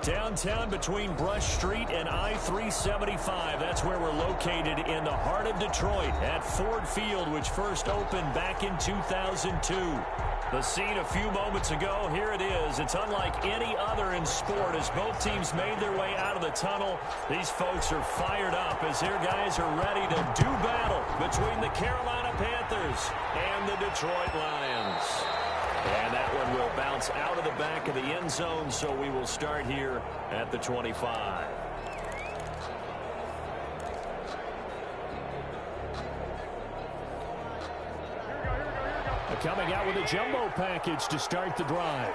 Downtown between Brush Street and I-375. That's where we're located in the heart of Detroit at Ford Field, which first opened back in 2002. The scene a few moments ago, here it is. It's unlike any other in sport as both teams made their way out of the tunnel. These folks are fired up as their guys are ready to do battle between the Carolina Panthers and the Detroit Lions. And that one will bounce out of the back of the end zone, so we will start here at the 25. Coming out with a jumbo package to start the drive.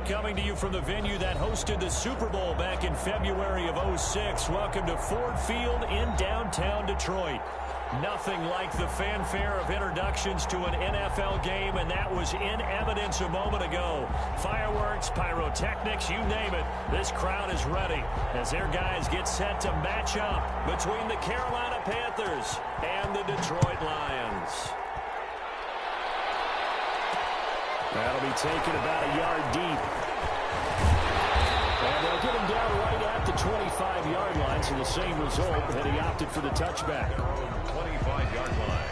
Coming to you from the venue that hosted the Super Bowl back in February of '06. Welcome to Ford Field in downtown Detroit. Nothing like the fanfare of introductions to an NFL game, and that was in evidence a moment ago. Fireworks, pyrotechnics, you name it. This crowd is ready as their guys get set to match up between the Carolina Panthers and the Detroit Lions. That'll be taken about a yard deep. And they'll get him down right at the 25-yard line, so the same result, and he opted for the touchback. 25-yard line.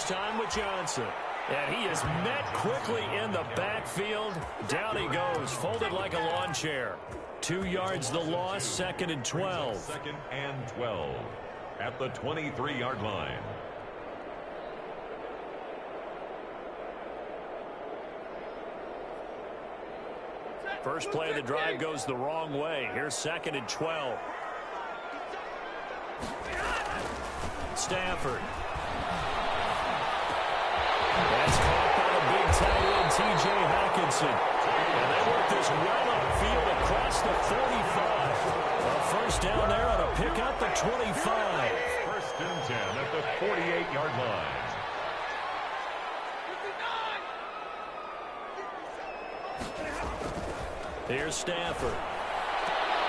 First time with Johnson. And he is met quickly in the backfield. Down he goes, folded like a lawn chair. 2 yards the loss, 2nd and 12. 2nd and 12 at the 23-yard line. First play of the drive goes the wrong way. Here's 2nd and 12. Stafford. That's caught by the big tight end, T.J. Hockenson. And they work this right upfield across the 45. A first down there on a pickup at 25. 1st and 10 at the 48-yard line. Here's Stafford.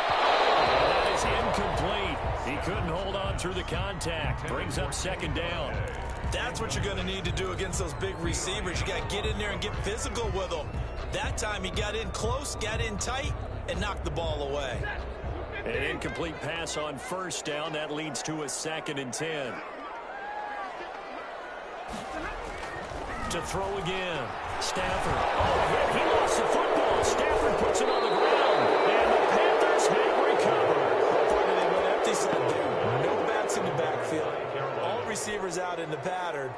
And that is incomplete. He couldn't hold on through the contact. Brings up 2nd down. That's what you're going to need to do against those big receivers. You got to get in there and get physical with them. That time he got in close, got in tight, and knocked the ball away. An incomplete pass on 1st down. That leads to a 2nd and 10. To throw again. Stafford. Oh, he lost the football. Stafford puts it on the ground. And the Panthers have recovered. Partner, they went empty set, dude. No backs in the backfield. All receivers out in the pattern.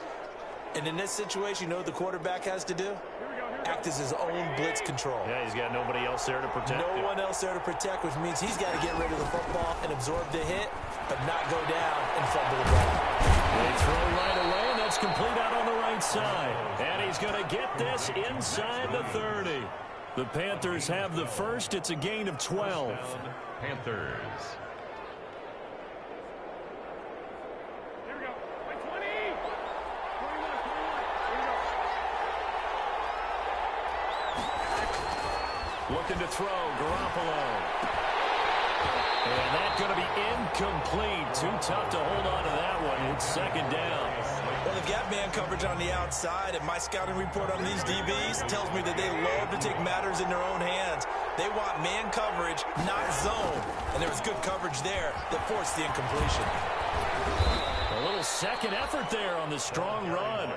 And in this situation, you know what the quarterback has to do? Act as his own blitz control. Yeah, he's got nobody else there to protect him. No one else there to protect, which means he's got to get rid of the football and absorb the hit, but not go down and fumble the ball. They throw right away, and that's complete out on the right side. And he's going to get this inside the 30. The Panthers have the first. It's a gain of 12. Panthers. Looking to throw, Garoppolo. And that's going to be incomplete. Too tough to hold on to that one. It's 2nd down. Well, they've got man coverage on the outside, and my scouting report on these DBs tells me that they love to take matters in their own hands. They want man coverage, not zone. And there was good coverage there that forced the incompletion. A little second effort there on the strong run.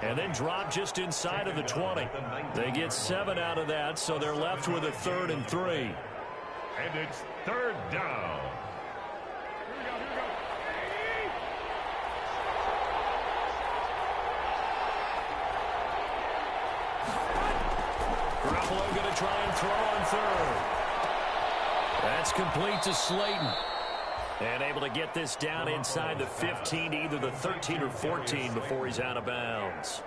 And then drop just inside of the 20. They get 7 out of that, so they're left with a 3rd and 3. And it's 3rd down. Garoppolo going to try and throw on 3rd. That's complete to Slayton. And able to get this down inside the 15 to either the 13 or 14 before he's out of bounds.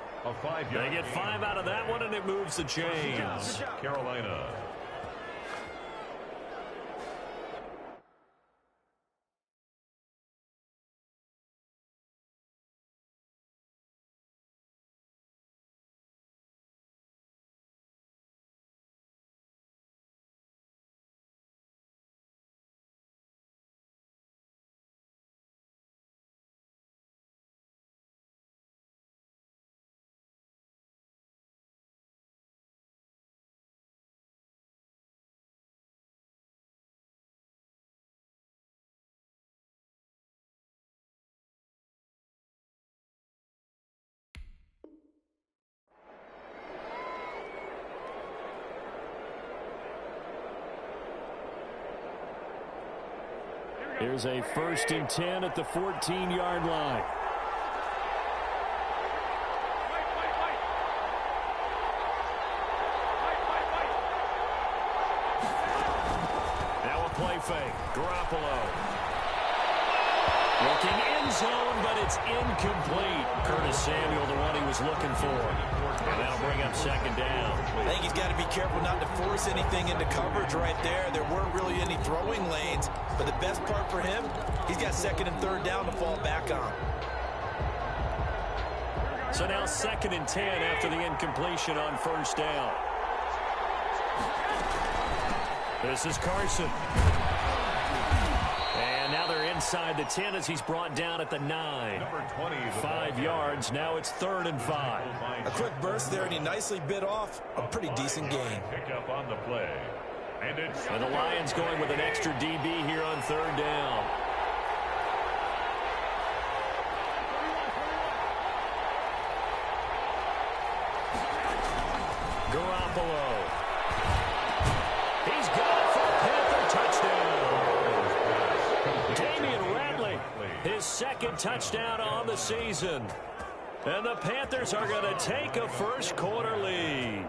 They get 5 out of that one, and it moves the chains. Carolina. Here's a 1st and 10 at the 14-yard line. Now a play fake. Garoppolo. Looking end zone, but it's incomplete. Curtis Samuel, the one he was looking for. And that'll bring up 2nd down. I think he's got to be careful not to force anything into coverage right there. There weren't really any throwing lanes, but the best part for him, he's got 2nd and 3rd down to fall back on. So now 2nd and 10 after the incompletion on 1st down. This is Carson. And now they're inside the 10 as he's brought down at the 9. 5 yards. Now it's 3rd and 5. A quick burst there, and he nicely bit off a pretty decent gain. Pick up on the play. And the Lions going with an extra DB here on 3rd down. Garoppolo. He's got it for a Panther touchdown. Damian Ratley, his second touchdown on the season. And the Panthers are going to take a first quarter lead.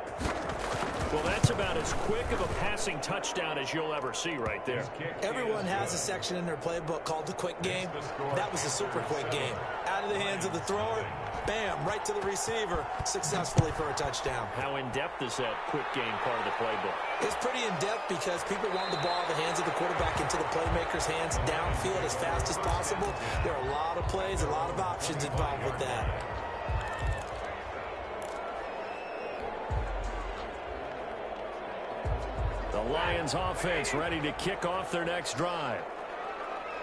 Well, that's about as quick of a passing touchdown as you'll ever see right there. Everyone has a section in their playbook called the quick game. That was a super quick game. Out of the hands of the thrower, bam, right to the receiver, successfully for a touchdown. How in-depth is that quick game part of the playbook? It's pretty in-depth because people want the ball in the hands of the quarterback into the playmaker's hands downfield as fast as possible. There are a lot of plays, a lot of options involved with that. The Lions offense ready to kick off their next drive.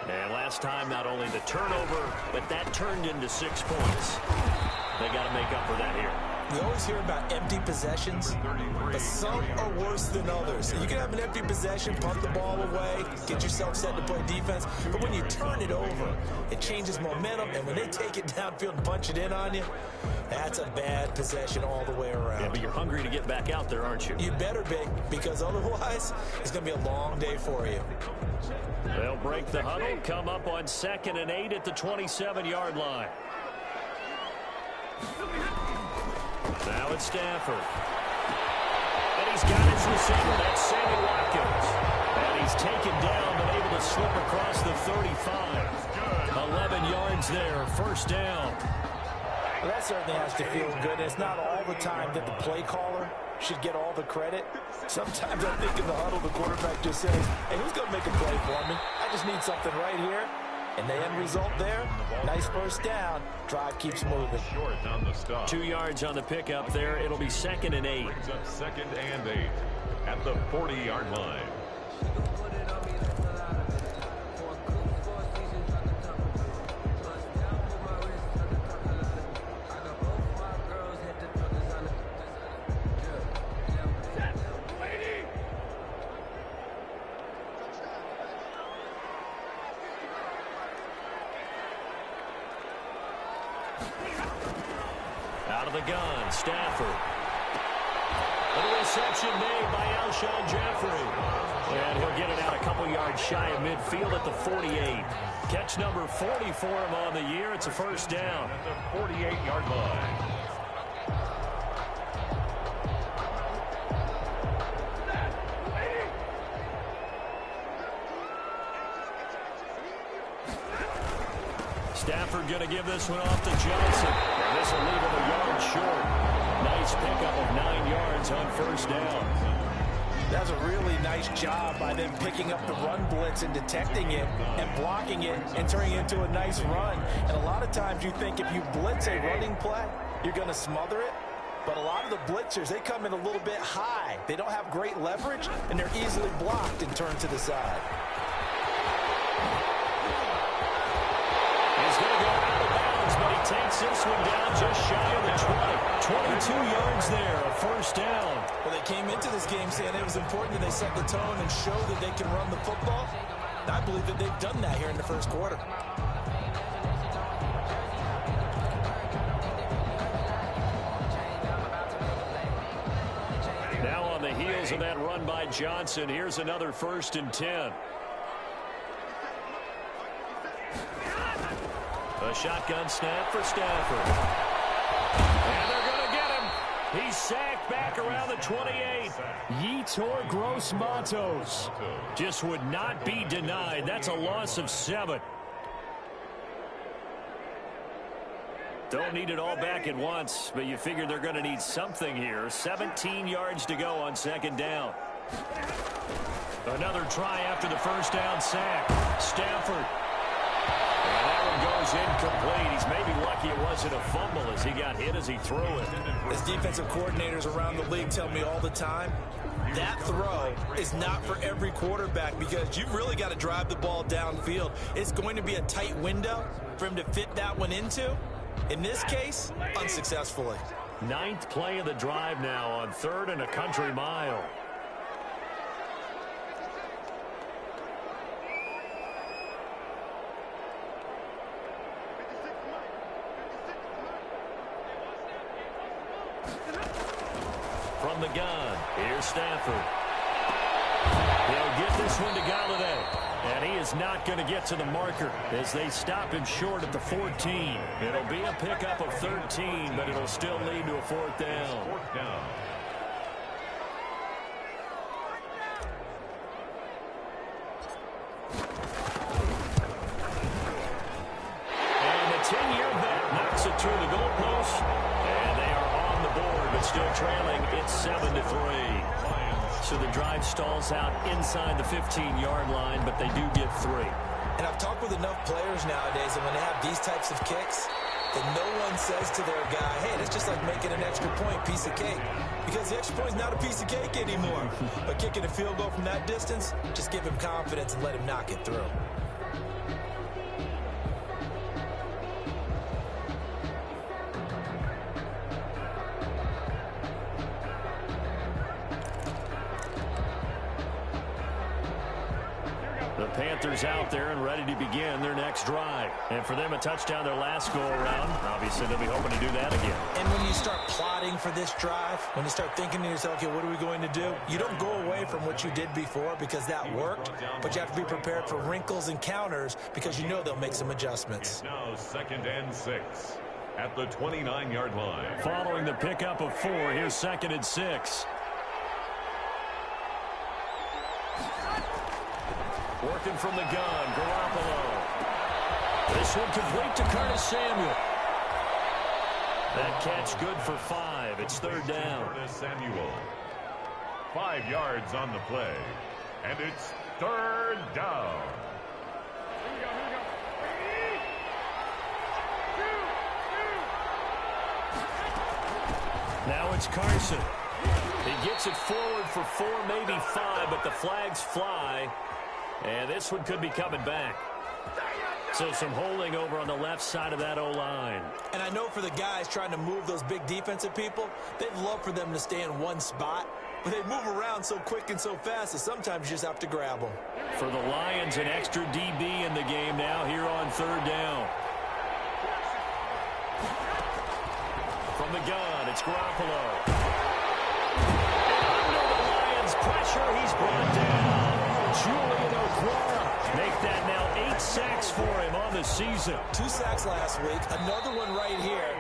And last time, not only the turnover, but that turned into 6 points. They got to make up for that here. We always hear about empty possessions, but some are worse than others. You can have an empty possession, punt the ball away, get yourself set to play defense, but when you turn it over, it changes momentum, and when they take it downfield and punch it in on you, that's a bad possession all the way around. Yeah, but you're hungry to get back out there, aren't you? You better be, because otherwise, it's going to be a long day for you. They'll break the huddle, come up on 2nd and 8 at the 27-yard line. Now it's Stafford. And he's got his receiver. That's Sammy Watkins. And he's taken down, but able to slip across the 35. 11 yards there, first down. Well, that certainly has to feel good. It's not all the time that the play caller should get all the credit. Sometimes I think in the huddle, the quarterback just says, hey, who's going to make a play for me? I just need something right here. And the end result there, nice first down. Drive keeps moving. 2 yards on the pickup there. It'll be 2nd and 8. Brings up 2nd and 8 at the 40-yard line. Out of the gun, Stafford. And a reception made by Alshon Jeffrey. And he'll get it out a couple yards shy of midfield at the 48. Catch number 40 for him on the year. It's a first down. At the 48-yard line. Stafford going to give this one off to Johnson. And this will leave him a yard short. Nice pickup of 9 yards on first down. That's a really nice job by them picking up the run blitz and detecting it and blocking it and turning it into a nice run. And a lot of times you think if you blitz a running play, you're going to smother it. But a lot of the blitzers, they come in a little bit high. They don't have great leverage, and they're easily blocked and turned to the side. He's going to go out of bounds, but he takes this one down just shy of the 20. 22 yards there, a first down. Well, they came into this game saying it was important that they set the tone and show that they can run the football. I believe that they've done that here in the first quarter. Now on the heels of that run by Johnson, here's another 1st and 10. A shotgun snap for Stafford. And they're going to get him. He's sacked back around the 28. Yetur Gross-Matos just would not be denied. That's a loss of 7. Don't need it all back at once, but you figure they're going to need something here. 17 yards to go on 2nd down. Another try after the first down sack. Stafford. And that one goes incomplete. He's maybe lucky it wasn't a fumble as he got hit as he threw it. As defensive coordinators around the league tell me all the time, that throw is not for every quarterback because you've really got to drive the ball downfield. It's going to be a tight window for him to fit that one into. In this case, unsuccessfully. 9th play of the drive now on 3rd and a country mile. From the gun, here's Stafford. He'll get this one to Galladay. And he is not going to get to the marker as they stop him short at the 14. It'll be a pickup of 13, but it'll still lead to a fourth down. Fourth down. And the 10-year vet knocks it through the goalpost. And they are on the board, but still trailing. It's 7-3. So the drive stalls out inside the 15-yard line, but they do get 3. And I've talked with enough players nowadays, and when they have these types of kicks, that no one says to their guy, hey, that's just like making an extra point, piece of cake. Because the extra point is not a piece of cake anymore. But kicking a field goal from that distance, just give him confidence and let him knock it through. The Panthers out there and ready to begin their next drive. And for them, a touchdown their last go-around. Obviously, they'll be hoping to do that again. And when you start plotting for this drive, when you start thinking to yourself, okay, what are we going to do? You don't go away from what you did before because that worked, but you have to be prepared for wrinkles and counters because you know they'll make some adjustments. Now 2nd and 6 at the 29-yard line. Following the pickup of 4, here's 2nd and 6. Working from the gun, Garoppolo. This one complete to Curtis Samuel. That catch good for 5. It's 3rd down. Curtis Samuel. 5 yards on the play. And it's 3rd down. Now it's Carson. He gets it forward for 4, maybe 5, but the flags fly. And this one could be coming back. So some holding over on the left side of that O-line. And I know for the guys trying to move those big defensive people, they'd love for them to stay in one spot. But they move around so quick and so fast that sometimes you just have to grab them. For the Lions, an extra DB in the game now here on 3rd down. From the gun, it's Garoppolo. Under the Lions' pressure, he's brought down. Julian Okwara make that now 8 sacks for him on the season. 2 sacks last week, another one right here.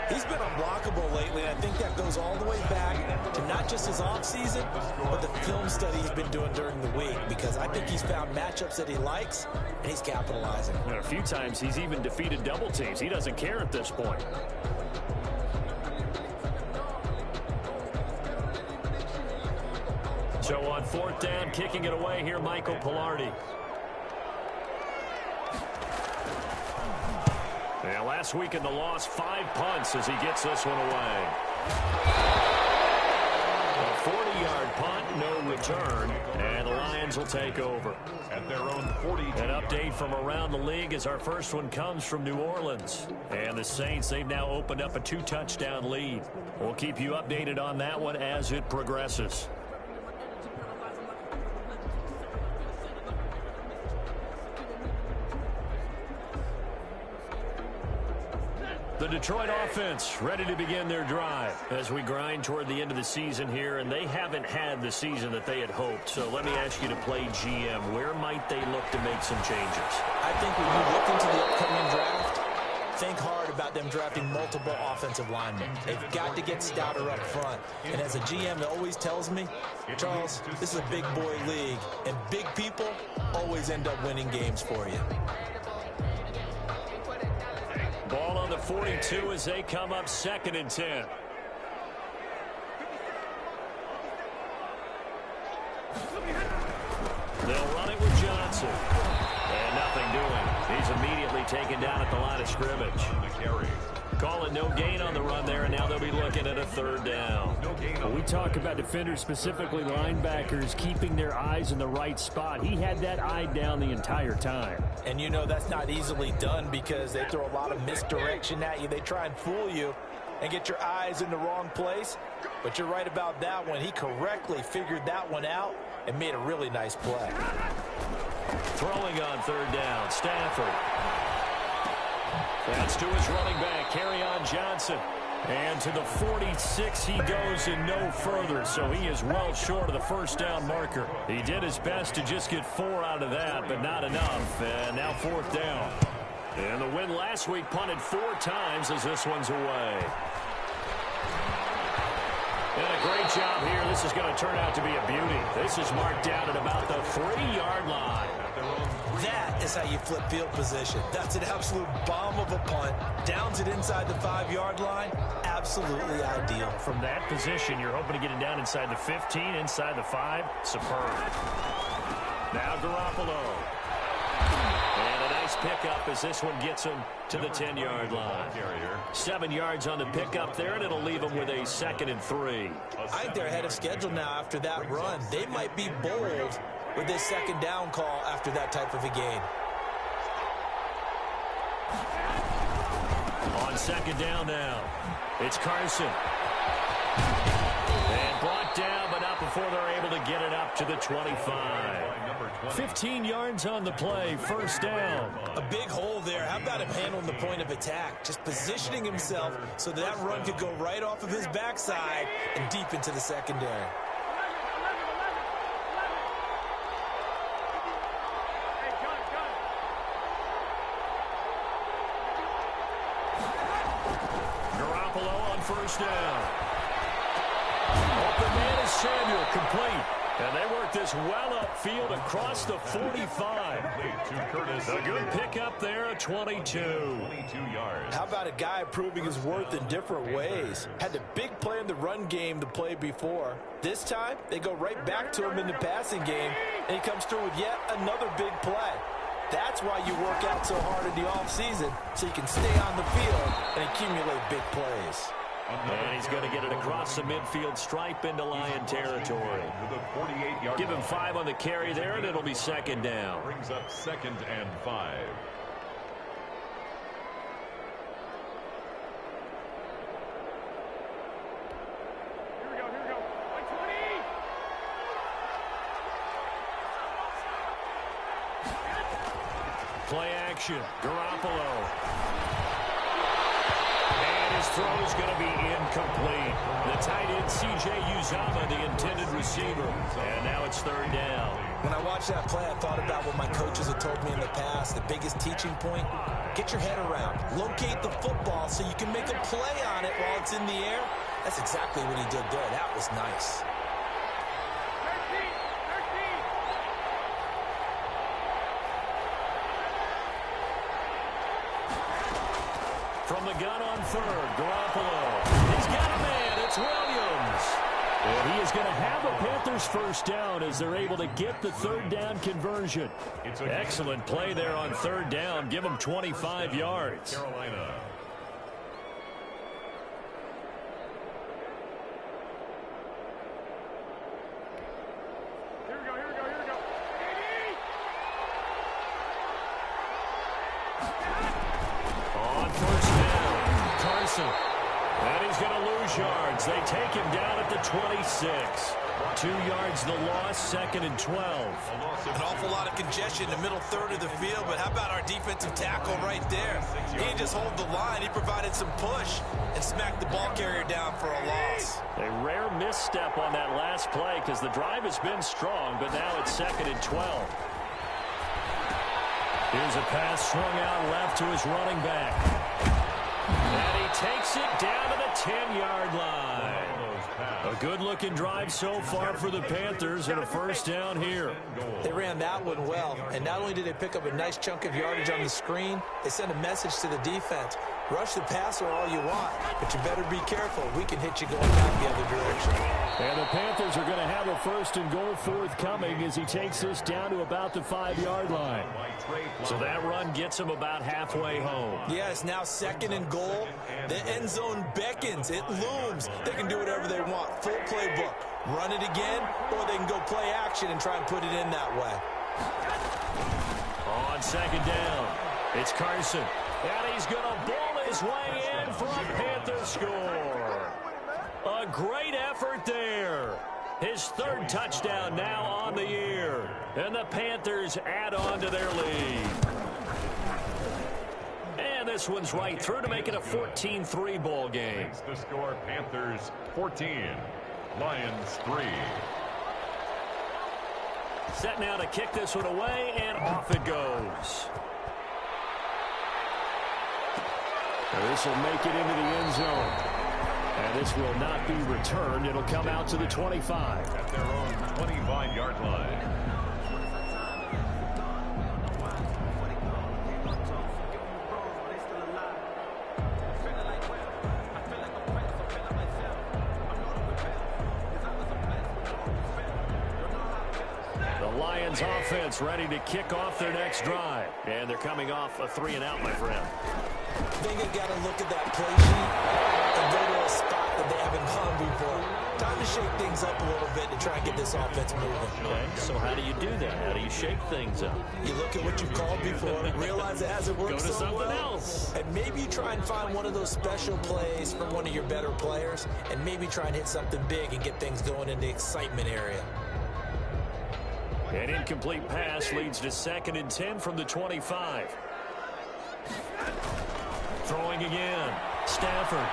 He's been unblockable lately, and I think that goes all the way back to not just his offseason, but the film study he's been doing during the week, because I think he's found matchups that he likes, and he's capitalizing. And a few times he's even defeated double teams. He doesn't care at this point. So on 4th down, kicking it away here, Michael Pilardi. Yeah, last week in the loss, 5 punts as he gets this one away. A 40-yard punt, no return, and the Lions will take over. At their own 40. An update from around the league as our first one comes from New Orleans. And the Saints, they've now opened up a 2-touchdown lead. We'll keep you updated on that one as it progresses. The Detroit offense ready to begin their drive as we grind toward the end of the season here, and they haven't had the season that they had hoped. So let me ask you to play GM. Where might they look to make some changes? I think when you look into the upcoming draft, think hard about them drafting multiple offensive linemen. They've got to get stouter up front. And as a GM, it always tells me, Charles, this is a big boy league, and big people always end up winning games for you. Ball on the 42 as they come up 2nd and 10. They'll run it with Johnson. And nothing doing. He's immediately taken down at the line of scrimmage. Call it no gain on the run there, and now they'll be looking at a 3rd down. When we talk about defenders, specifically linebackers, keeping their eyes in the right spot, he had that eye down the entire time. And you know that's not easily done because they throw a lot of misdirection at you. They try and fool you and get your eyes in the wrong place. But you're right about that one. He correctly figured that one out and made a really nice play. Throwing on 3rd down, Stafford. That's to his running back, Kerryon Johnson. And to the 46 he goes and no further, so he is well short of the first down marker. He did his best to just get 4 out of that, but not enough. And now 4th down. And the win last week punted 4 times as this one's away. And a great job here. This is going to turn out to be a beauty. This is marked down at about the 3-yard line. That is how you flip field position. That's an absolute bomb of a punt. Downs it inside the 5-yard line. Absolutely ideal. From that position, you're hoping to get it down inside the 15, inside the 5. Superb. Now Garoppolo. And a nice pickup as this one gets him to the 10-yard line. 7 yards on the pickup there, and it'll leave him with a 2nd and 3. I think they're ahead of schedule now after that run. They might be bold with this 2nd down call after that type of a gain. On 2nd down now, it's Carson. And brought down, but not before they're able to get it up to the 25. 15 yards on the play, 1st down. A big hole there. How about him handling the point of attack? Just positioning himself so that run could go right off of his backside and deep into the secondary. Garoppolo on 1st down. Open man is Samuel, complete. And they work this well upfield across the 45. A good pickup there at 22 yards. How about a guy proving his worth in different ways? Had the big play in the run game to play before. This time, they go right back to him in the passing game, and he comes through with yet another big play. That's why you work out so hard in the offseason, so you can stay on the field and accumulate big plays. And he's going to get it across the midfield stripe into Lion territory. Give him 5 on the carry there, and it'll be 2nd down. Brings up 2nd and 5. Here we go. 120. Play action. Garoppolo. His throw is going to be incomplete. The tight end, C.J. Uzomah, the intended receiver. And now it's 3rd down. When I watched that play, I thought about what my coaches had told me in the past. The biggest teaching point, get your head around. Locate the football so you can make a play on it while it's in the air. That's exactly what he did there. That was nice. 13. From the gun on 3rd, Garoppolo. He's got a man. It's Williams. And he is going to have a Panthers 1st down as they're able to get the 3rd down conversion. Excellent play there on 3rd down. Give them 25 yards. Carolina. Here we go. On 1st down, Carson. And he's going to lose yards. They take him down at the 26. 2 yards the loss, 2nd and 12. An awful lot of congestion in the middle 3rd of the field, but how about our defensive tackle right there? He didn't just hold the line. He provided some push and smacked the ball carrier down for a loss. A rare misstep on that last play because the drive has been strong, but now it's 2nd and 12. Here's a pass swung out left to his running back. And he takes it down to the 10-yard line. A good-looking drive so far for the Panthers and a 1st down here. They ran that one well, and not only did they pick up a nice chunk of yardage on the screen, they sent a message to the defense. Rush the passer all you want, but you better be careful. We can hit you going back the other direction. And the Panthers are going to have a 1st and goal forthcoming as he takes this down to about the 5-yard line. So that run gets him about halfway home. Yeah, it's now 2nd and goal. The end zone beckons. It looms. They can do whatever they want. Full playbook. Run it again, or they can go play action and try and put it in that way. On 2nd down, it's Carson. And he's going to ball his way in for a Panther score. A great effort there. His 3rd touchdown now on the year. And the Panthers add on to their lead. And this one's right through to make it a 14-3 ball game. Makes the score Panthers 14, Lions 3. Set now to kick this one away, and off it goes. This will make it into the end zone. And this will not be returned. It'll come out to the 25. At their own 25-yard line. Lions offense ready to kick off their next drive. And they're coming off a 3-and-out, my friend. I think they got to look at that play sheet and go to a spot that they haven't gone before. Time to shake things up a little bit to try and get this offense moving. Okay, so how do you do that? How do you shake things up? You look at what you've called before, realize it hasn't worked Go to so something well, else. and maybe you try and find one of those special plays from one of your better players, and maybe try and hit something big and get things going in the excitement area. An incomplete pass leads to 2nd and 10 from the 25. Throwing again. Stafford.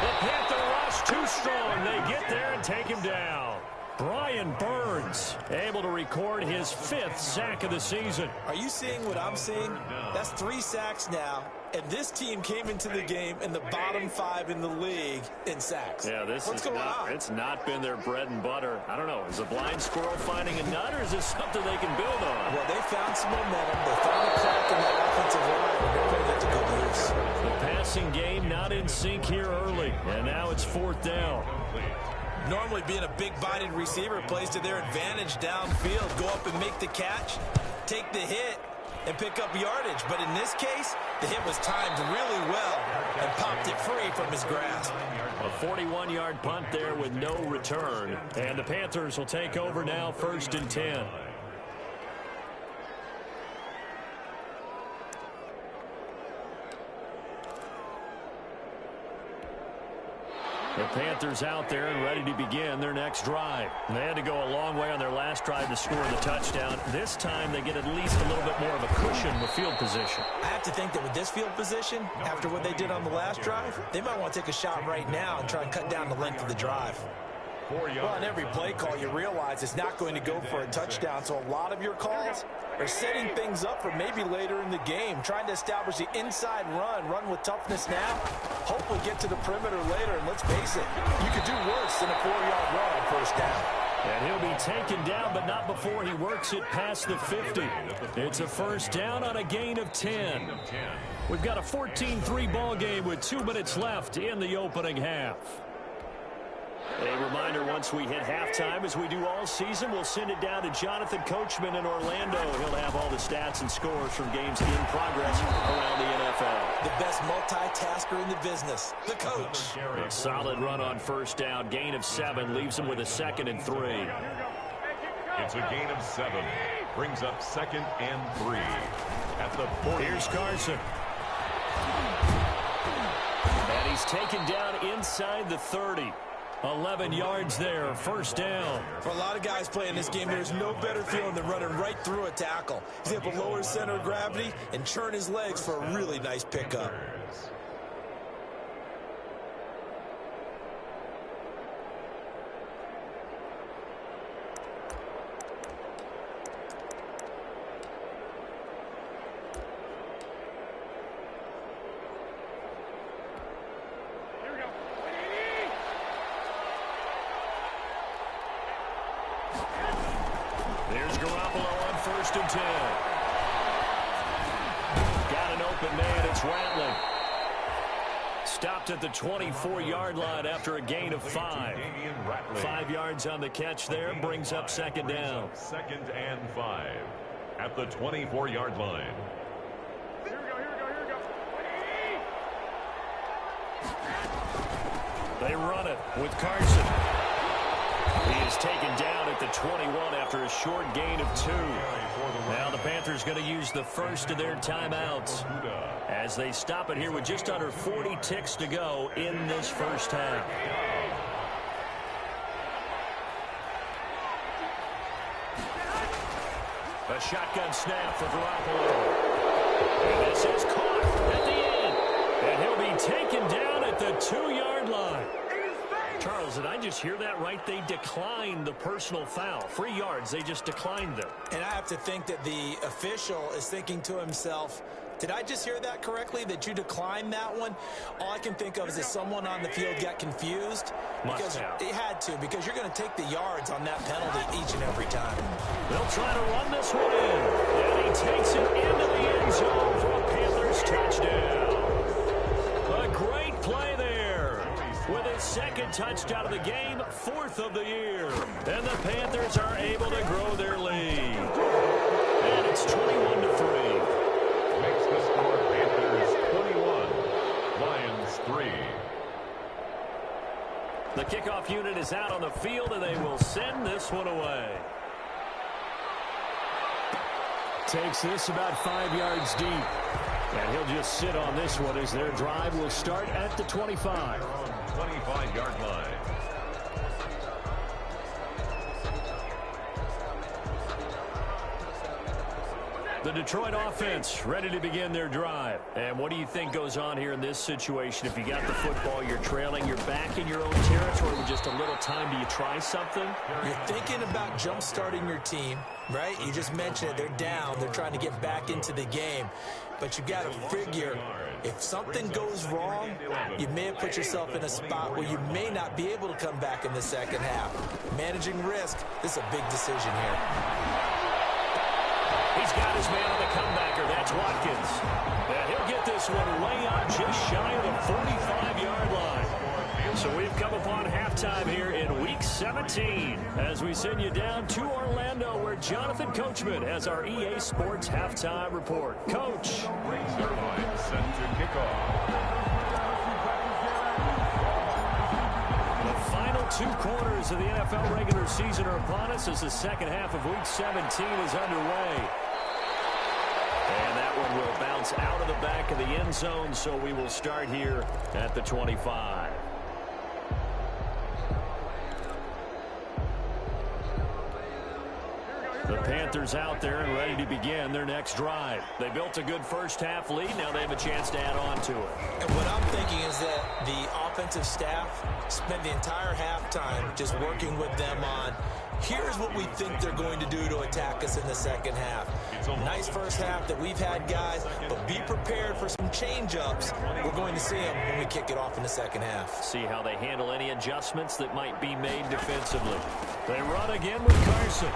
The Panther rush too strong. They get there and take him down. Brian Burns able to record his 5th sack of the season. Are you seeing what I'm seeing? That's 3 sacks now, and this team came into the game in the bottom 5 in the league in sacks. Yeah, What's going on? It's not been their bread and butter. I don't know. Is a blind squirrel finding a nut, or is this something they can build on? Well, they found some momentum. They found a crack in that offensive line, and they're putting it to good use. The passing game not in sync here early, and now it's 4th down. Normally being a big-bodied receiver plays to their advantage downfield. Go up and make the catch, take the hit, and pick up yardage. But in this case, the hit was timed really well and popped it free from his grasp. A 41-yard punt there with no return. And the Panthers will take over now, 1st and 10. The Panthers out there and ready to begin their next drive. They had to go a long way on their last drive to score the touchdown. This time they get at least a little bit more of a cushion with field position. I have to think that with this field position, after what they did on the last drive, they might want to take a shot right now and try and cut down the length of the drive. Well, on every play call, you realize it's not going to go for a touchdown, so a lot of your calls are setting things up for maybe later in the game, trying to establish the inside run with toughness now, hopefully get to the perimeter later, and let's face it, you could do worse than a 4-yard run on 1st down. And he'll be taken down, but not before he works it past the 50. It's a 1st down on a gain of 10. We've got a 14-3 ball game with 2 minutes left in the opening half. A reminder, once we hit halftime, as we do all season, we'll send it down to Jonathan Coachman in Orlando. He'll have all the stats and scores from games in progress around the NFL. The best multitasker in the business, the coach. A solid run on 1st down. Gain of 7 leaves him with a 2nd and 3. It's a gain of 7. Brings up 2nd and 3. At the 40. Here's Carson. And he's taken down inside the 30. 11 yards there, 1st down. For a lot of guys playing this game, there's no better feeling than running right through a tackle. He's able to lower his center of gravity and churn his legs for a really nice pickup. There's Garoppolo on 1st and 10. Got an open man. It's Rattling. Stopped at the 24-yard line after a gain of 5. 5 yards on the catch there. Brings up 2nd down. 2nd and 5. At the 24-yard line. Here we go. 20! They run it with Carson. He is taken down at the 21 after a short gain of 2. Now the Panthers going to use the first of their timeouts as they stop it here with just under 40 ticks to go in this 1st half. A shotgun snap for Garoppolo. And this is caught at the end. And he'll be taken down at the 2-yard line. Charles, did I just hear that right? They declined the personal foul. 3 yards, they just declined them. And I have to think that the official is thinking to himself, did I just hear that correctly, that you declined that one? All I can think of is that someone on the field got confused. Must have. They had to, because you're going to take the yards on that penalty each and every time. They'll try to run this one in. And he takes it into the end zone for a Panthers touchdown. A great play there. With his second touchdown of the game, 4th of the year. And the Panthers are able to grow their lead. And it's 21-3. Makes the score Panthers 21, Lions 3. The kickoff unit is out on the field, and they will send this one away. Takes this about 5 yards deep. And he'll just sit on this one as their drive will start at the 25. 25-yard line. The Detroit offense ready to begin their drive. And what do you think goes on here in this situation? If you got the football, you're trailing, you're back in your own territory with just a little time. Do you try something? You're thinking about jump-starting your team, right? You just mentioned it. They're down. They're trying to get back into the game. But you got to figure, if something goes wrong, you may have put yourself in a spot where you may not be able to come back in the second half. Managing risk, this is a big decision here. He's got his man on the comebacker. That's Watkins. And he'll get this one way up just shy of the 45-yard line. So we've come upon halftime here in Week 17 as we send you down to Orlando where Jonathan Coachman has our EA Sports Halftime Report. Coach. Line set to kick off. The final 2 quarters of the NFL regular season are upon us as the second half of Week 17 is underway. And that one will bounce out of the back of the end zone, so we will start here at the 25. The Panthers out there and ready to begin their next drive. They built a good first-half lead. Now they have a chance to add on to it. And what I'm thinking is that the offensive staff spent the entire halftime just working with them on, here's what we think they're going to do to attack us in the second half. Nice first half that we've had, guys, but be prepared for some change-ups. We're going to see them when we kick it off in the second half. See how they handle any adjustments that might be made defensively. They run again with Carson.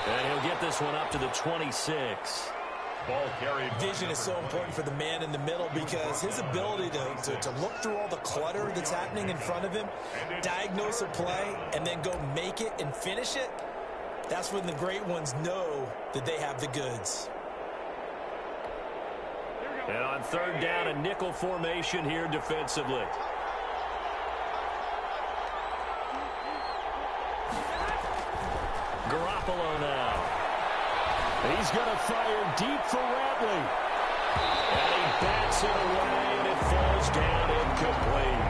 And he'll get this one up to the 26. Ball carried. Vision is so important for the man in the middle because his ability to look through all the clutter that's happening in front of him, diagnose a play, and then go make it and finish it, that's when the great ones know that they have the goods. And on third down, a nickel formation here defensively. Garoppolo now. He's going to fire deep for Ratley. And he bats it away, and it falls down incomplete.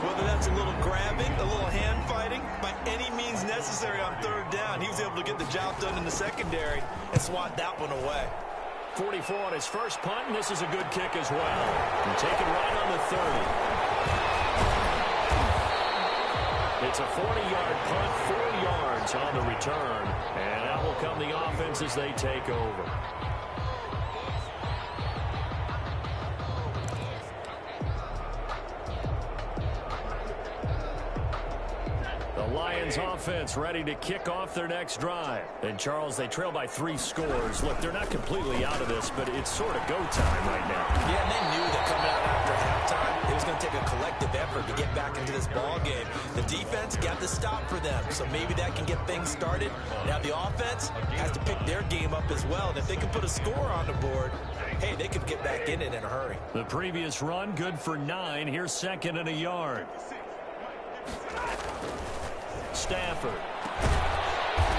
Whether that's a little grabbing, a little hand fighting, by any means necessary on third down, he was able to get the job done in the secondary and swat that one away. 44 on his first punt, and this is a good kick as well. And taken right on the 30. It's a 40-yard punt, 4 yards on the return. And out will come the offense as they take over. The Lions offense ready to kick off their next drive. And, Charles, they trail by 3 scores. Look, they're not completely out of this, but it's sort of go time right now. Yeah, and they knew that coming out after halftime, it was going to take a collective effort to get back into this ball game. The defense got the stop for them, so maybe that can get things started. Now the offense has to pick their game up as well. And if they can put a score on the board, hey, they could get back in it in a hurry. The previous run, good for 9. Here's second and a yard. Stafford.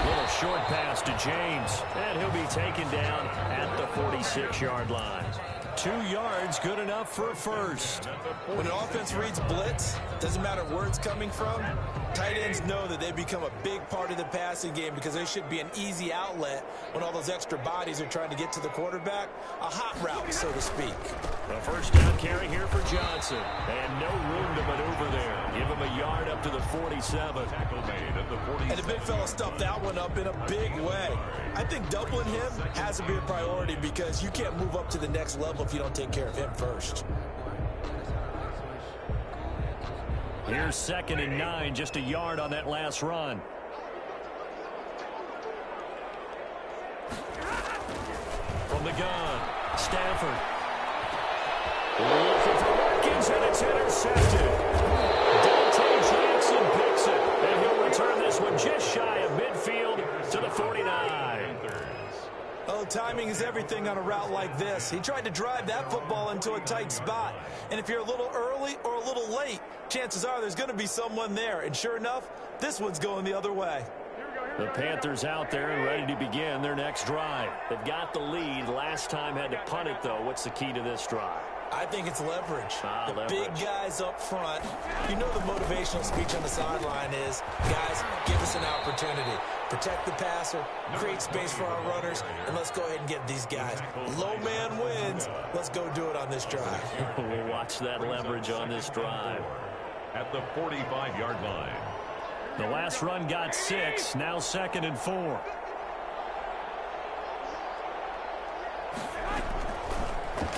Little short pass to James. And he'll be taken down at the 46-yard line. 2 yards, good enough for a first. When an offense reads blitz, doesn't matter where it's coming from, tight ends know that they become a big part of the passing game because they should be an easy outlet when all those extra bodies are trying to get to the quarterback. A hot route, so to speak. The first down carry here for Johnson. And no room to maneuver there. Give him a yard up to the 47. Tackle made at the 47. And the big fella stuffed that one up in a big way. I think doubling him has to be a priority because you can't move up to the next level if you don't take care of him first. Here's 2nd and 9, just a yard on that last run. From the gun, Stafford. Looking for Watkins, and it's intercepted. Dante Jackson picks it, and he'll return this one just shy of midfield to the 49. Oh, timing is everything on a route like this. He tried to drive that football into a tight spot. And if you're a little early or a little late, chances are there's going to be someone there. And sure enough, this one's going the other way. The Panthers out there and ready to begin their next drive. They've got the lead. Last time had to punt it, though. What's the key to this drive? I think it's leverage. Leverage. Big guys up front. You know the motivational speech on the sideline is, guys, give us an opportunity. Protect the passer, create space for our runners, and let's go ahead and get these guys. Low man wins. Let's go do it on this drive. We'll watch that leverage on this drive. At the 45-yard line. The last run got 6, now 2nd and 4.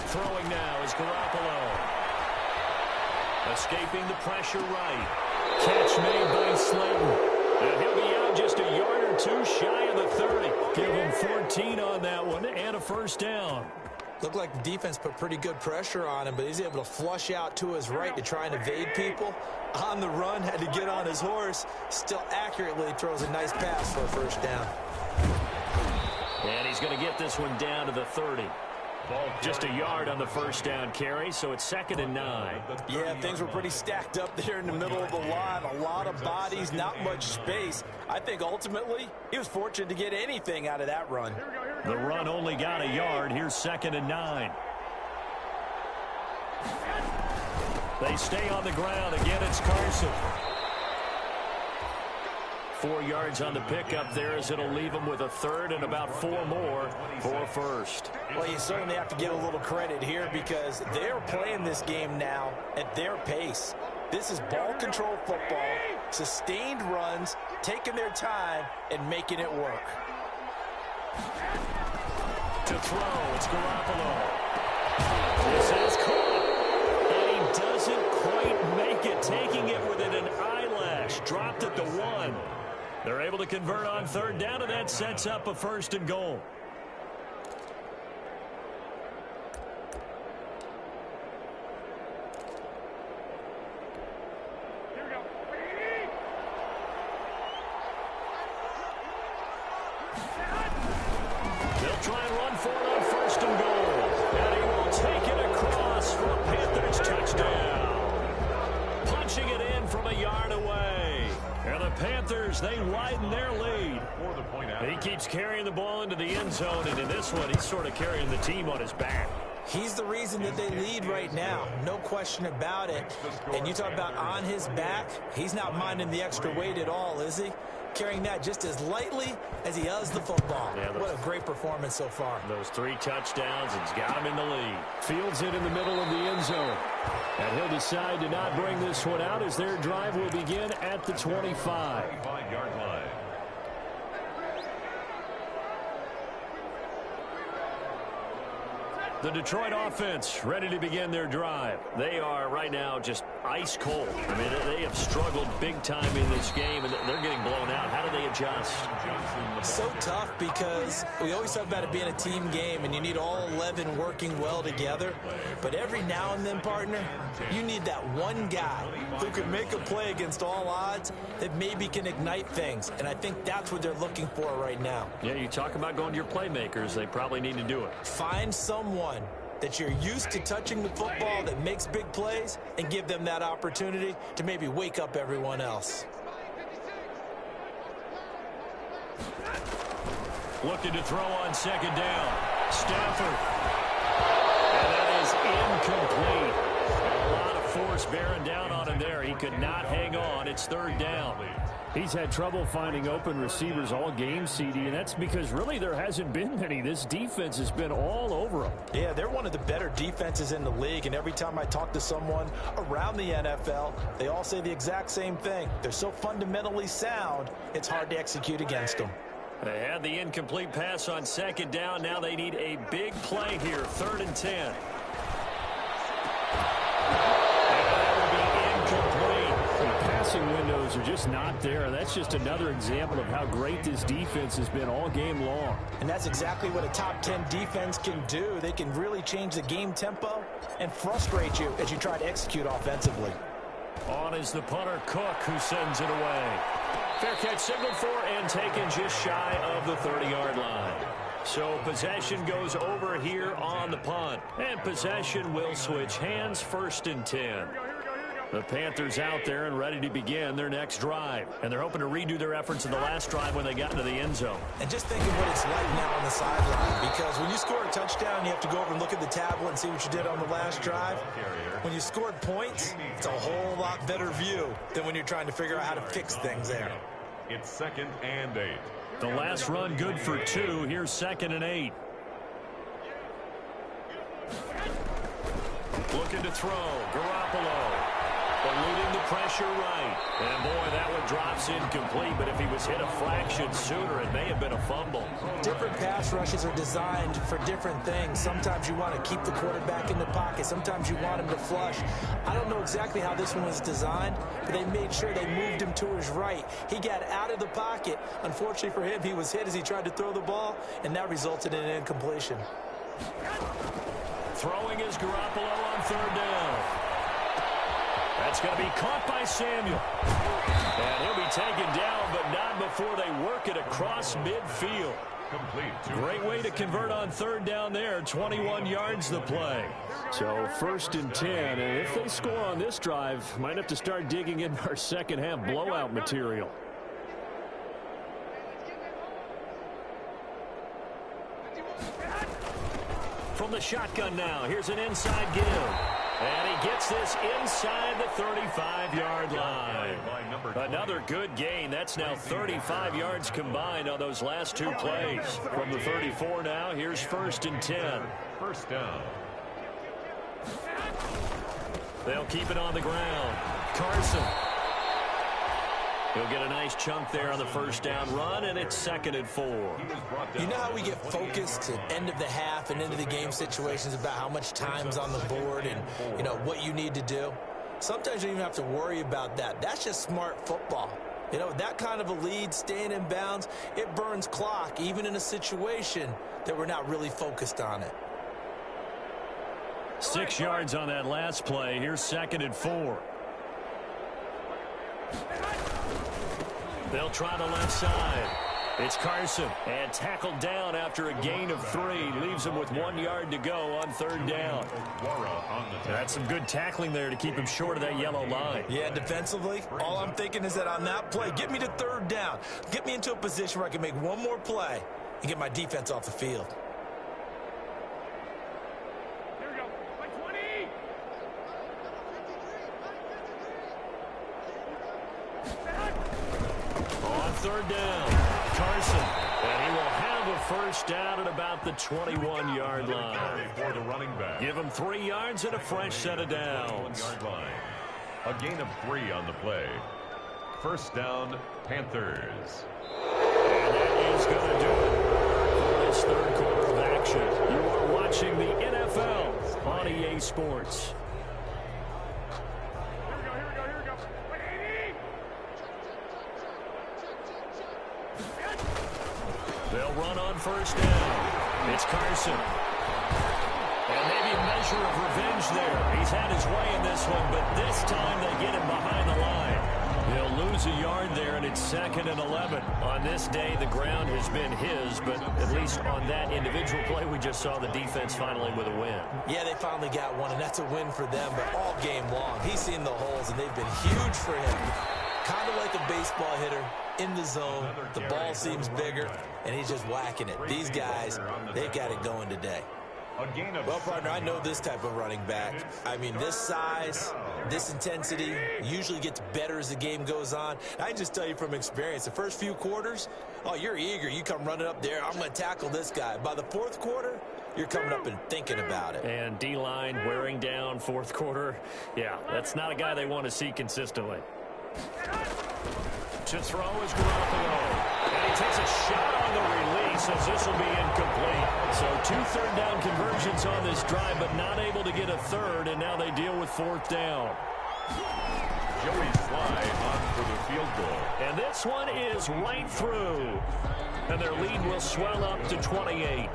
Throwing now is Garoppolo. Escaping the pressure right. Catch made by Slayton. And he'll be out just a yard or 2 shy of the 30. Give him 14 on that one and a first down. Looked like the defense put pretty good pressure on him, but he's able to flush out to his right to try and evade people. On the run, had to get on his horse. Still accurately throws a nice pass for a first down. And he's going to get this one down to the 30. Just a yard on the first down carry, so it's 2nd and 9. Yeah, things were pretty stacked up there in the middle of the line. A lot of bodies, not much space. I think ultimately he was fortunate to get anything out of that run. The run only got a yard. Here's 2nd and 9. They stay on the ground. Again, it's Carson. 4 yards on the pickup there as it'll leave them with a 3rd and about 4 more for a first. Well, you certainly have to give a little credit here because they're playing this game now at their pace. This is ball control football, sustained runs, taking their time and making it work. To throw, it's Garoppolo. This is caught, and he doesn't quite make it, taking it within an eyelash. Dropped at the 1. They're able to convert on 3rd down, and that sets up a 1st and goal. They'll try and run for it on 1st and goal. And he will take it across for a Panthers touchdown. Punching it in from a yard away. And the Panthers, they widen their lead. He keeps carrying the ball into the end zone, and in this one, he's sort of carrying the team on his back. He's the reason that they lead right now. No question about it. And you talk about on his back, he's not minding the extra weight at all, is he? Carrying that just as lightly as he does the football. Yeah, what a great performance so far. Those 3 touchdowns, he's got him in the lead. Fields it in the middle of the end zone. And he'll decide to not bring this one out as their drive will begin at the 25. 5-yard line. The Detroit offense ready to begin their drive. They are right now just ice cold. I mean, they have struggled big time in this game, and they're getting blown out. How do they adjust? So tough because we always talk about it being a team game, and you need all 11 working well together. But every now and then, partner, you need that one guy who can make a play against all odds that maybe can ignite things. And I think that's what they're looking for right now. Yeah, you talk about going to your playmakers. They probably need to do it. Find someone that you're used to touching the football that makes big plays and give them that opportunity to maybe wake up everyone else. Looking to throw on 2nd down. Stafford. And that is incomplete. A lot of force bearing down on him there. He could not hang on. It's third down. He's had trouble finding open receivers all game, CD, and that's because really there hasn't been many. This defense has been all over him. Yeah, they're one of the better defenses in the league, and every time I talk to someone around the NFL, they all say the exact same thing. They're so fundamentally sound, it's hard to execute against them. They had the incomplete pass on second down. Now they need a big play here, 3rd and 10. Passing windows are just not there. That's just another example of how great this defense has been all game long. And that's exactly what a top 10 defense can do. They can really change the game tempo and frustrate you as you try to execute offensively. On is the punter, Cook, who sends it away. Fair catch signaled for and taken just shy of the 30-yard line. So possession goes over here on the punt. And possession will switch hands, 1st and 10. The Panthers out there and ready to begin their next drive. And they're hoping to redo their efforts in the last drive when they got into the end zone. And just think of what it's like now on the sideline. Because when you score a touchdown, you have to go over and look at the tablet and see what you did on the last drive. When you scored points, it's a whole lot better view than when you're trying to figure out how to fix things there. It's 2nd and 8. The last run good for 2. Here's 2nd and 8. Looking to throw. Garoppolo. Eluding the pressure right. And, boy, that one drops incomplete. But if he was hit a fraction sooner, it may have been a fumble. Different pass rushes are designed for different things. Sometimes you want to keep the quarterback in the pocket. Sometimes you want him to flush. I don't know exactly how this one was designed, but they made sure they moved him to his right. He got out of the pocket. Unfortunately for him, he was hit as he tried to throw the ball, and that resulted in an incompletion. Throwing is Garoppolo on 3rd down. That's going to be caught by Samuel. And he'll be taken down, but not before they work it across midfield. Great way to convert on 3rd down there. 21 yards the play. So 1st and 10. And if they score on this drive, might have to start digging in our second half blowout material. From the shotgun now, here's an inside give. And he gets this inside the 35-yard line. Another good gain. That's now 35 yards combined on those last 2 plays. From the 34 now, here's 1st and 10. 1st down. They'll keep it on the ground. Carson. He'll get a nice chunk there on the 1st down run, and it's 2nd and 4. You know how we get focused at end of the half and into the game situations about how much time's on the board and, you know, what you need to do? Sometimes you don't even have to worry about that. That's just smart football. You know, that kind of a lead, staying in bounds, it burns clock, even in a situation that we're not really focused on it. 6 yards on that last play. Here's 2nd and 4. They'll try the left side. It's Carson. And tackled down after a gain of 3. Leaves him with 1 yard to go on 3rd down. That's some good tackling there to keep him short of that yellow line. Yeah, defensively, all I'm thinking is that on that play, get me to 3rd down. Get me into a position where I can make one more play and get my defense off the field. Here we go. Like 20. On 3rd down, Carson. And he will have a 1st down at about the 21-yard line. For the running back. Give him 3 yards and a fresh set of downs. 1-yard line. A gain of 3 on the play. 1st down, Panthers. And that is going to do it for this 3rd quarter of action. You are watching the NFL on EA Sports. Here we go. Like 80. They'll run on 1st down. It's Carson. And maybe a measure of revenge there. He's had his way in this one, but this time they get him behind the line. They'll lose a yard there, and it's 2nd and 11. On this day, the ground has been his, but at least on that individual play, we just saw the defense finally with a win. Yeah, they finally got one, and that's a win for them, but all game long, he's seen the holes, and they've been huge for him. Kind of like a baseball hitter in the zone. The ball seems bigger, and he's just whacking it. These guys, they've got it going today. A gain of Well, partner, I know this type of running back. I mean, this size, this intensity usually gets better as the game goes on. I can just tell you from experience, the first few quarters, oh, you're eager. You come running up there, I'm going to tackle this guy. By the fourth quarter, you're coming up and thinking about it. And D-line wearing down fourth quarter. Yeah, that's not a guy they want to see consistently. To throw is Garoppolo. And he takes a shot on the release as this will be incomplete. So 2 third-down conversions on this drive, but not able to get a third, and now they deal with fourth down. Joey Sly on for the field goal. And this one is right through. And their lead will swell up to 28.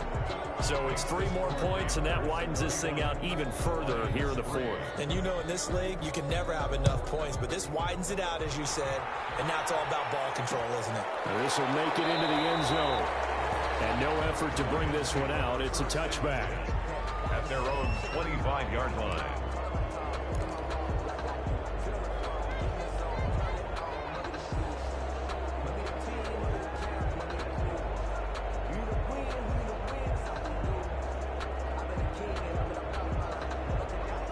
So it's 3 more points, and that widens this thing out even further here in the fourth. And you know in this league, you can never have enough points, but this widens it out, as you said, and now it's all about ball control, isn't it? This will make it into the end zone. And no effort to bring this one out. It's a touchback. At their own 25-yard line.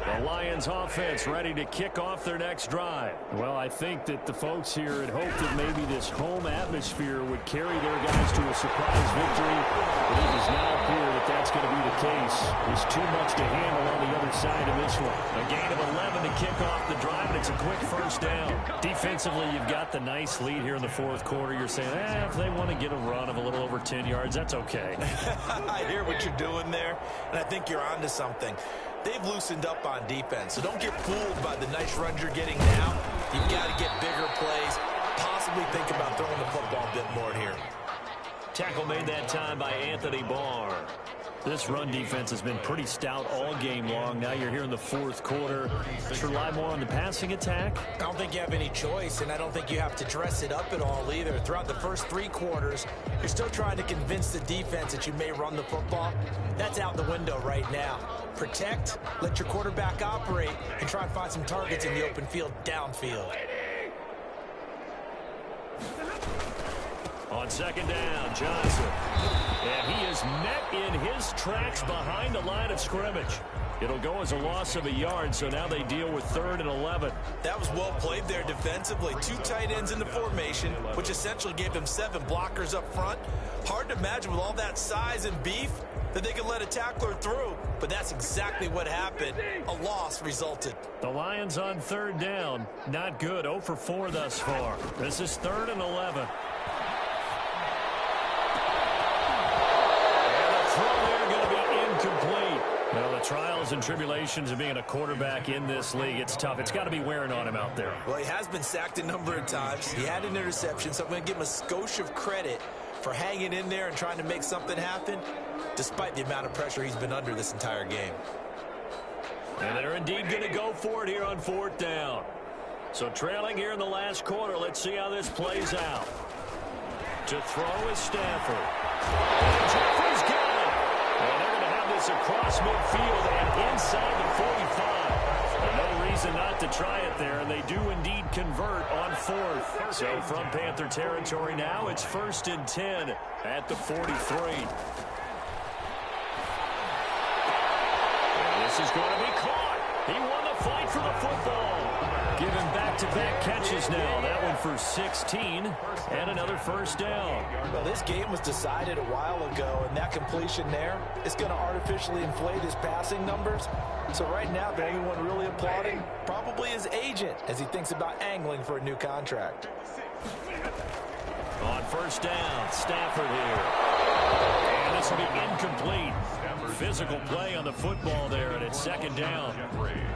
The Lions offense ready to kick off their next drive. Well, I think that the folks here had hoped that maybe this home atmosphere would carry their guys to a surprise victory, but it does not appear that that's going to be the case. There's too much to handle on the other side of this one. A gain of 11 to kick off the drive, and it's a quick first down. Defensively, you've got the nice lead here in the fourth quarter. You're saying, if they want to get a run of a little over 10 yards, that's okay. I hear what you're doing there, and I think you're onto something. They've loosened up on defense, so don't get fooled by the nice runs you're getting now. You've got to get bigger plays, possibly think about throwing the football a bit more here. Tackle made that time by Anthony Barr. This run defense has been pretty stout all game long. Now you're here in the fourth quarter. Let's rely more on the passing attack. I don't think you have any choice, and I don't think you have to dress it up at all either. Throughout the first 3 quarters, you're still trying to convince the defense that you may run the football. That's out the window right now. Protect, let your quarterback operate, and try and find some targets in the open field downfield. On second down, Johnson. And he is met in his tracks behind the line of scrimmage. It'll go as a loss of a yard, so now they deal with 3rd and 11. That was well played there defensively. 2 tight ends in the formation, which essentially gave them 7 blockers up front. Hard to imagine with all that size and beef that they could let a tackler through, but that's exactly what happened. A loss resulted. The Lions on 3rd down. Not good. 0 for 4 thus far. This is 3rd and 11. Incomplete. Well, the trials and tribulations of being a quarterback in this league, it's tough. It's got to be wearing on him out there. Well, he has been sacked a number of times. He had an interception, so I'm going to give him a skosh of credit for hanging in there and trying to make something happen, despite the amount of pressure he's been under this entire game. And they're indeed going to go for it here on 4th down. So trailing here in the last quarter, let's see how this plays out. To throw is Stafford. And Jeffrey's got it. And they're going to have this across midfield and inside the 45. And no reason not to try it there, and they do indeed convert on 4th. So from Panther territory now, it's 1st and 10 at the 43. And this is going to be caught. He won the fight for the football. Given back-to-back catches now. That one for 16 and another first down. Well, this game was decided a while ago, and that completion there is going to artificially inflate his passing numbers. So right now, the only one really applauding probably his agent as he thinks about angling for a new contract. On first down, Stafford here. And this will be incomplete. Physical play on the football there, and it's 2nd down.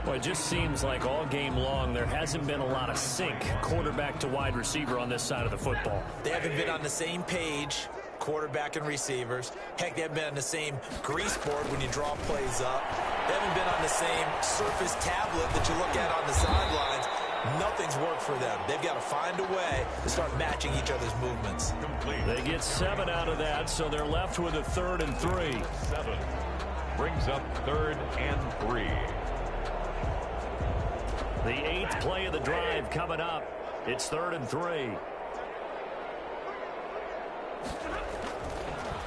Well, it just seems like all game long there hasn't been a lot of sync quarterback to wide receiver on this side of the football. They haven't been on the same page, quarterback and receivers. Heck, they haven't been on the same grease board when you draw plays up. They haven't been on the same surface tablet that you look at on the sidelines. Nothing's worked for them. They've got to find a way to start matching each other's movements. They get 7 out of that, so they're left with a 3rd and 3. 7 brings up 3rd and 3. The 8th play of the drive coming up. It's 3rd and 3.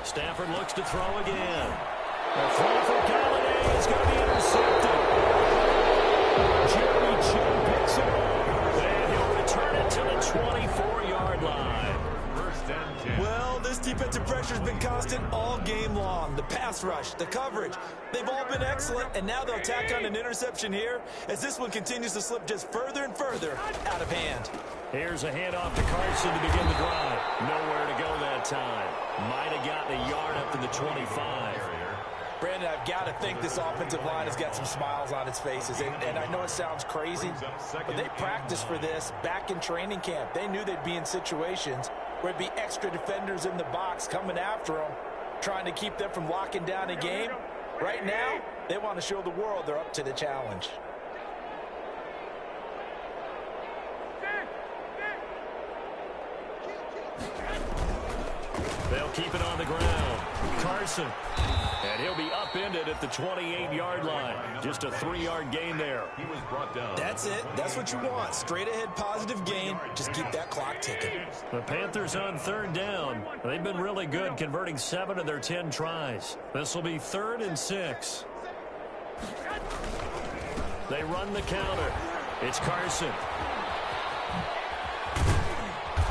Stafford looks to throw again. The throw for Galladay is going to be intercepted. Jerry Jim picks it up, and he'll return it to the 24-yard line. First and 10. Well, this defensive pressure has been constant all game long. The pass rush, the coverage, they've all been excellent, and now they'll tack on an interception here as this one continues to slip just further and further out of hand. Here's a handoff to Carson to begin the drive. Nowhere to go that time. Might have gotten a yard up to the 25. Brandon, I've got to think this offensive line has got some smiles on its faces. And I know it sounds crazy, but they practiced for this back in training camp. They knew they'd be in situations where there'd be extra defenders in the box coming after them, trying to keep them from locking down a game. Right now, they want to show the world they're up to the challenge. They'll keep it on the ground. Carson. And he'll be upended at the 28-yard line. Just a 3-yard gain there. He was brought down. That's it. That's what you want. Straight ahead positive gain. Just keep that clock ticking. The Panthers on third down. They've been really good, converting 7 of their 10 tries. This will be 3rd and 6. They run the counter. It's Carson.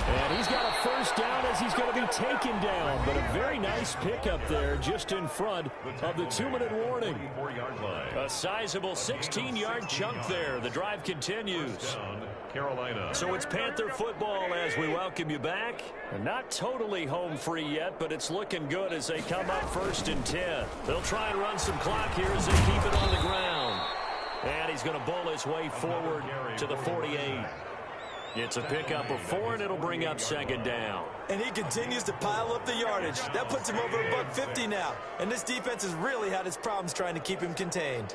And he's got a first down as he's going to be taken down. But a very nice pickup there just in front of the 2-minute warning. A sizable 16-yard chunk there. The drive continues. Carolina. So it's Panther football as we welcome you back. Not totally home free yet, but it's looking good as they come up 1st and 10. They'll try and run some clock here as they keep it on the ground. And he's going to bull his way forward to the 48. It's a pickup of 4, and it'll bring up 2nd down. And he continues to pile up the yardage. That puts him over $150 now. And this defense has really had its problems trying to keep him contained.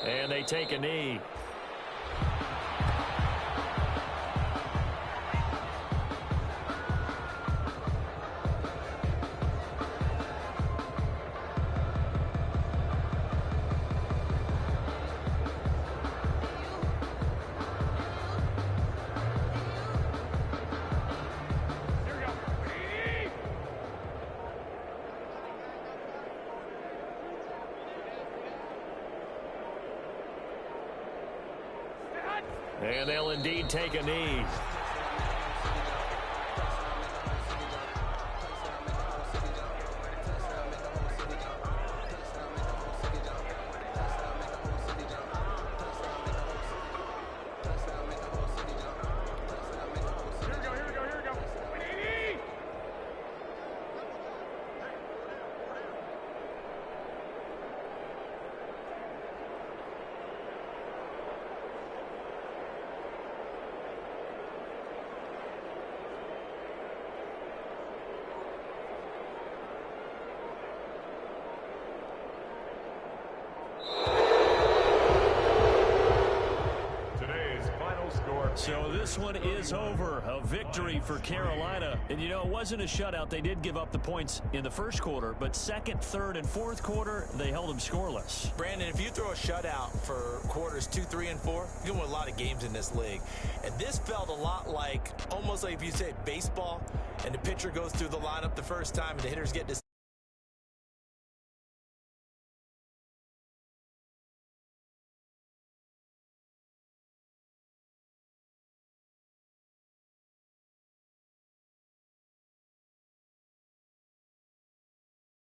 And they take a knee. And they'll indeed take a knee. So this one is over. A victory for Carolina. And, you know, it wasn't a shutout. They did give up the points in the first quarter, but second, third, and fourth quarter, they held them scoreless. Brandon, if you throw a shutout for quarters 2, 3, and 4, you're going to win a lot of games in this league. And this felt a lot like, almost like if you say baseball, and the pitcher goes through the lineup the first time, and the hitters get to